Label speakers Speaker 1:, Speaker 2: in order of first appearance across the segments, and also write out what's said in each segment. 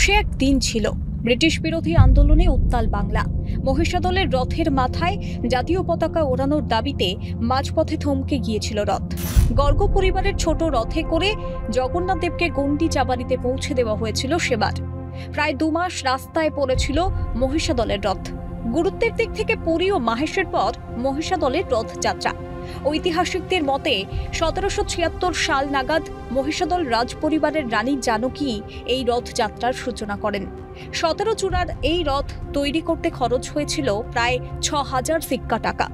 Speaker 1: সে এক দিন ছিল ব্রিটিশ বিরোধী আন্দোলনে উত্তাল বাংলা। মহিষাদলের রথের মাথায় জাতীয় পতাকা ওড়ানোর দাবিতে মাঝপথে থমকে গিয়েছিল রথ। গর্গ পরিবারের ছোট রথে করে জগন্নাথ দেবকে গণ্ডি-চাবাড়িতে পৌঁছে দেওয়া হয়েছিল সেবার। প্রায় 2 মাস রাস্তায় পড়েছিল মহিষাদলের রথ। গুরুত্বের দিক থেকে পুরী ও মাহেশের পর মহিষাদলের রথযাত্রা। ঐতিহাসিকদের মতে 1776 সাল নাগাদ মহিষাদল রাজপরিবারের রানী জানকী এই রথযাত্রার সূচনা করেন। 17 চূড়ার এই রথ তৈরি করতে খরচ হয়েছিল প্রায় 6000 সিক্কা টাকা।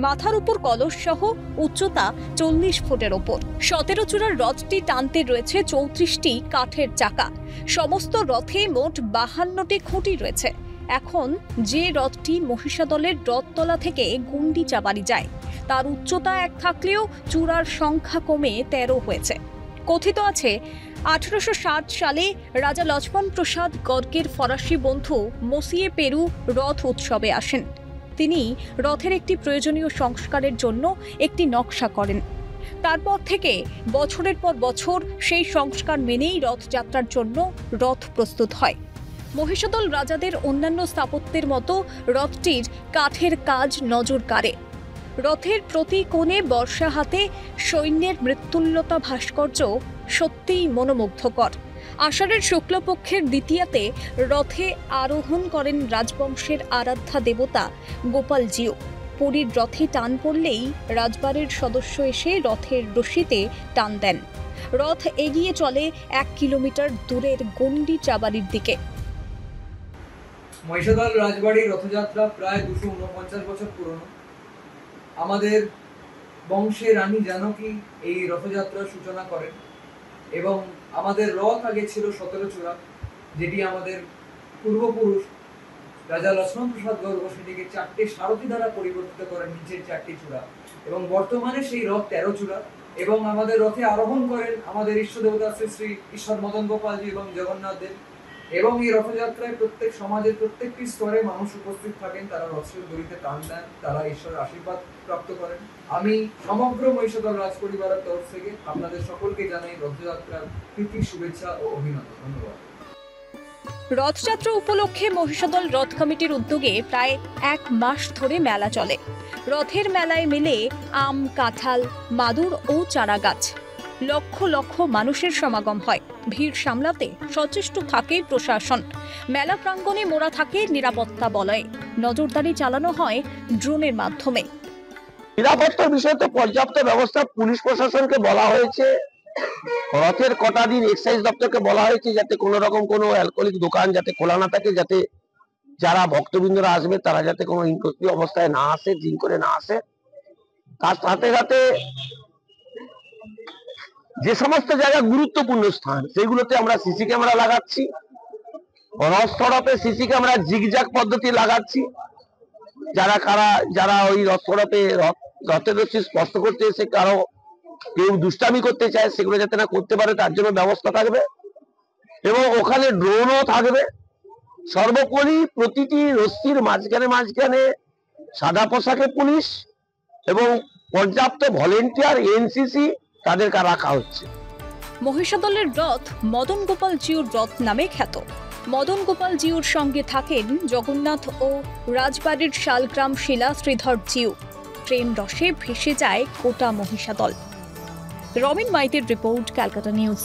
Speaker 1: মাথার উপর কলস সহ উচ্চতা 40 ফুটের ওপর। 17 চূড়ার রথটি টানতে রয়েছে 34টি কাঠের চাকা। সমস্ত রথে মোট 52টি খুঁটি রয়েছে। এখন যে রথটি মহিষাদলের রথতলা থেকে গণ্ডি-চাবাড়ি যায় তার উচ্চতা 1 থাকলেও চূড়ার সংখ্যা কমে 13 হয়েছে। কথিত আছে 1860 সালে রাজা লক্ষ্মণ প্রসাদ গর্গের ফরাসি বন্ধু মসিয়ে পেরু রথ উৎসবে আসেন। তিনি রথের একটি প্রয়োজনীয় সংস্কারের জন্য একটি নকশা করেন। তারপর থেকে বছরের পর বছর সেই সংস্কার মেনেই রথযাত্রার জন্য রথ প্রস্তুত হয়। মহিষাদল রাজাদের অন্যান্য স্থাপত্যের মতো রথটির কাঠের কাজ নজর কাড়ে। রথের প্রতি কোণে বর্ষা হাতে সৈন্যের মৃত্যুল্যতা ভাস্কর্য সত্যিই মনোমুগ্ধকর। আষাঢ়ের শুক্লপক্ষের দ্বিতীয়াতে রথে আরোহণ করেন রাজবংশের আরাধ্যা দেবতা গোপালজিও। পুরীর রথে টান পড়লেই রাজবাড়ির সদস্য এসে রথের রশিতে টান দেন। রথ এগিয়ে চলে 1 কিলোমিটার দূরের গণ্ডি-চাবাড়ির দিকে।
Speaker 2: মহিষাদল রাজবাড়ির রথযাত্রা প্রায় 249 বছর পুরনো। আমাদের বংশে রানী জানকী এই রথযাত্রার সূচনা করেন এবং আমাদের রথ আগে ছিল 17 চূড়া, যেটি আমাদের পূর্বপুরুষ রাজা লক্ষ্মণ প্রসাদ গর্গ সেটিকে 4টে সারথি দ্বারা পরিবর্তিত করেন নিচের 4টি চূড়া, এবং বর্তমানে সেই রথ 13 চূড়া। এবং আমাদের রথে আরোহণ করেন আমাদের ইষ্ট দেবতা শ্রী শ্রী ঈশ্বর মদন গোপালজি এবং জগন্নাথ দেব। এবং এই রথযাত্রায় প্রত্যেক সমাজের প্রত্যেকটি স্তরে মানুষ উপস্থিত থাকেন, তারা রথের দড়িতে টান দেন, তারা ঈশ্বরের আশীর্বাদ প্রাপ্ত করেন। আমি সমগ্র মহিষাদল রাজ পরিবারের তরফ থেকে আপনাদের সকলকে জানাই রথযাত্রার প্রীতি, শুভেচ্ছা ও অভিনন্দন। ধন্যবাদ।
Speaker 1: রথযাত্রা উপলক্ষে মহিষাদল রথ কমিটির উদ্যোগে প্রায় 1 মাস ধরে মেলা চলে। রথের মেলায় মেলে আম, কাঁঠাল, মাদুর ও চারাগাছ। লক্ষ লক্ষ মানুষের সমাগম হয়। ভিড় সামলাতে সচেষ্ট থাকে প্রশাসন। মেলা প্রাঙ্গণে মোড়া থাকে নিরাপত্তা বলয়ে। নজরদারি চালানো হয় ড্রোনের মাধ্যমে।
Speaker 3: নিরাপত্তার বিষয়ে তো পর্যাপ্ত ব্যবস্থা পুলিশ প্রশাসনকে বলা হয়েছে। রথের কটা দিন এক্সাইজ দপ্তরকে বলা হয়েছে যাতে কোনো রকম কোনো অ্যালকোহলিক দোকান যাতে খোলা না থাকে, যাতে যারা ভক্তবৃন্দরা আসবে তারা যাতে কোনো ইনকোয়ারি অবস্থায় না আসে, ড্রিঙ্ক করে না আসে। তার সাথে সাথে যে সমস্ত জায়গা গুরুত্বপূর্ণ স্থান সেগুলোতে আমরা সিসি ক্যামেরা লাগাচ্ছি। রথ সড়কে সিসি ক্যামেরা জিগজ্যাগ পদ্ধতি লাগাচ্ছি। যারা ওই রথ সড়কে রথের রশি স্পষ্ট করতে এসে কারো কেউ দুষ্টামি করতে চায় সেগুলো যাতে না করতে পারে তার জন্য ব্যবস্থা থাকবে, এবং ওখানে ড্রোনও থাকবে। সর্বোপরি প্রতিটি রশ্মির মাঝখানে সাদা পোশাকে পুলিশ এবং পর্যাপ্ত ভলেন্টিয়ার এনসিসি তাদেরকে রাখা হচ্ছে।
Speaker 1: মহিষাদলের রথ মদন গোপাল জিউর রথ নামে খ্যাত। মদন গোপাল জিউর সঙ্গে থাকেন জগন্নাথ ও রাজবাড়ির শালগ্রাম শিলা শ্রীধর জিউ। প্রেম রসে ভেসে যায় গোটা মহিষাদল। রবিন মাইতির রিপোর্ট, ক্যালকাটা নিউজ।